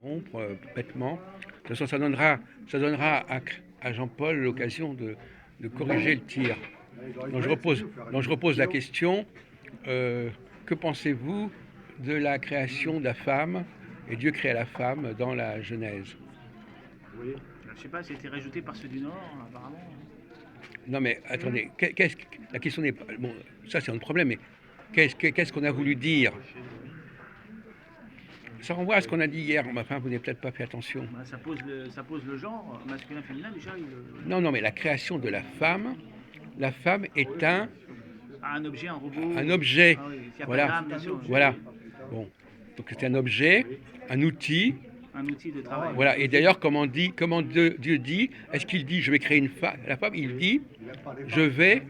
Rompre bêtement. De toute façon, ça donnera à Jean-Paul l'occasion de corriger le tir. Donc je repose la question, que pensez-vous de la création de la femme, et Dieu créa la femme dans la Genèse? Oui. Je sais pas, c'était rajouté par ceux du Nord, apparemment. Non mais attendez, la question n'est pas... Bon, ça c'est un problème, mais qu'est-ce qu'on a voulu dire? Ça renvoie à ce qu'on a dit hier, mais enfin vous n'avez peut-être pas fait attention. Bah, ça pose le genre masculin-féminin déjà. Non, non, mais la création de la femme est Un objet, un robot. un objet. Ah oui, il n'y a pas Voilà, d'âme, bien sûr. voilà. Bon, donc c'est un objet, un outil. Un outil de travail. Voilà, et d'ailleurs, comment Dieu dit, est-ce qu'il dit je vais créer la femme? Il dit je vais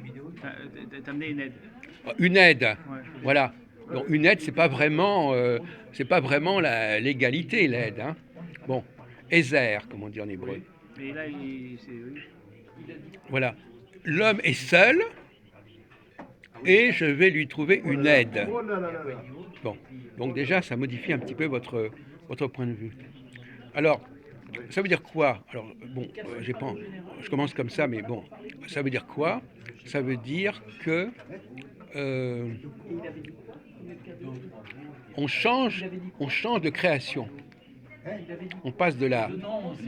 T'amener une aide. une aide. Ouais. Voilà. Donc une aide, c'est pas vraiment l'égalité, l'aide. Hein. Bon, Ezer, comme on dit en hébreu. Mais là, oui. Voilà. L'homme est seul et je vais lui trouver une aide. Bon, donc déjà, ça modifie un petit peu votre point de vue. Alors, ça veut dire quoi? Alors, bon, je commence comme ça, mais bon, ça veut dire quoi? Ça veut dire que on change de création. On passe de la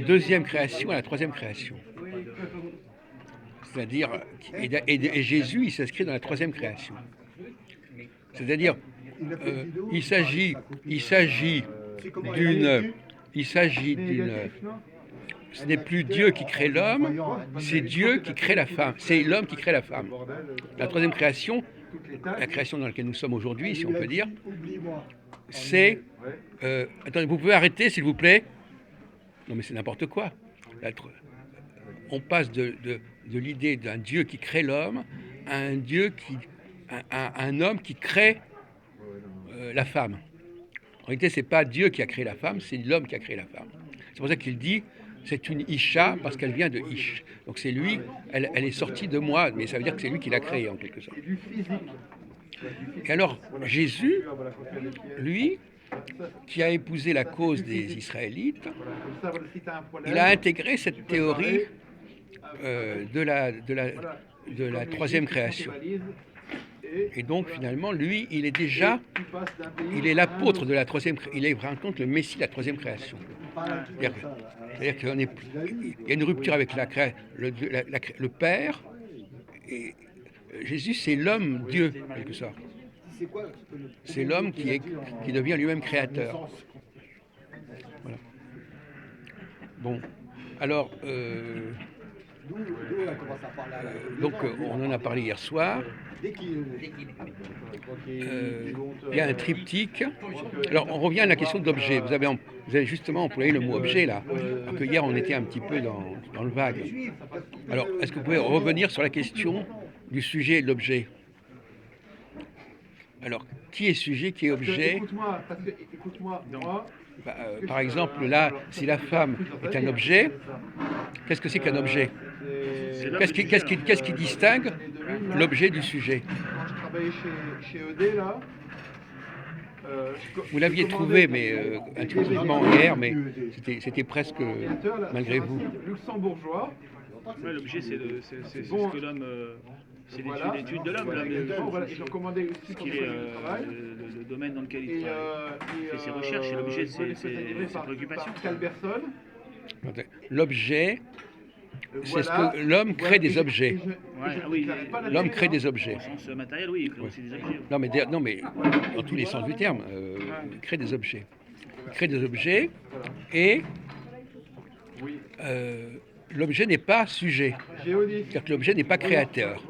deuxième création à la troisième création. C'est-à-dire, et Jésus, il s'inscrit dans la troisième création. C'est-à-dire, il s'agit d'une, ce n'est plus Dieu qui crée l'homme, c'est Dieu qui crée la femme, c'est l'homme qui crée la femme. La troisième création, la création dans laquelle nous sommes aujourd'hui, si on peut dire, c'est... attendez, vous pouvez arrêter, s'il vous plaît? Non, mais c'est n'importe quoi. On passe de l'idée d'un Dieu qui crée l'homme à un homme qui crée la femme. En réalité, c'est pas Dieu qui a créé la femme, c'est l'homme qui a créé la femme. C'est pour ça qu'il dit c'est une Isha parce qu'elle vient de Ish. Donc c'est lui, elle est sortie de moi, mais ça veut dire que c'est lui qui l'a créée en quelque sorte. Et alors, Jésus, lui, qui a épousé la cause des Israélites, il a intégré cette théorie de la troisième création. Et donc finalement, lui, il est l'apôtre de la troisième création. Il est vraiment le Messie de la troisième création. C'est-à-dire qu'il y a une rupture avec le Père, et Jésus, c'est l'homme Dieu, en quelque sorte. C'est l'homme qui devient lui-même créateur. Voilà. Bon, alors, donc on en a parlé hier soir. Il y a un triptyque. Alors on revient à la question de l'objet. Vous avez justement employé le mot objet là, alors que hier on était un petit peu dans le vague. Alors est-ce que vous pouvez revenir sur la question du sujet et de l'objet? Alors, qui est sujet, qui est objet? Écoute-moi, par exemple, là, si la femme est un objet, qu'est-ce que c'est qu'un objet? Qu'est-ce qui distingue l'objet du sujet? Quand je travaillais chez ED, là... Vous l'aviez trouvé, mais intuitivement hier, mais c'était presque malgré vous. Luxembourgeois. Ouais, l'objet, c'est ce que l'homme... c'est l'étude de l'homme. Ils ont commandé aussi pour le domaine dans lequel il travaille. Fait ses recherches, et l'objet, c'est ses préoccupations. Calberson. L'objet, c'est ce que l'homme crée des objets. L'homme crée des objets. Au sens matériel, oui, il crée aussi des objets. Non, mais dans tous les sens du terme, il crée des objets. Il crée des objets et l'objet n'est pas sujet. C'est-à-dire que l'objet n'est pas créateur.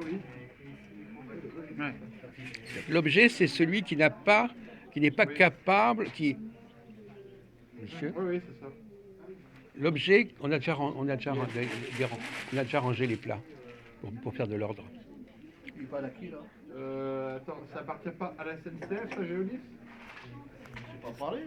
L'objet, c'est celui qui n'est pas capable, Monsieur? Oui, c'est ça. L'objet, on a déjà rangé les plats pour faire de l'ordre. Il parle à qui, là? Attends, ça appartient pas à la SNCF, ça, Géolis? J'ai pas parlé.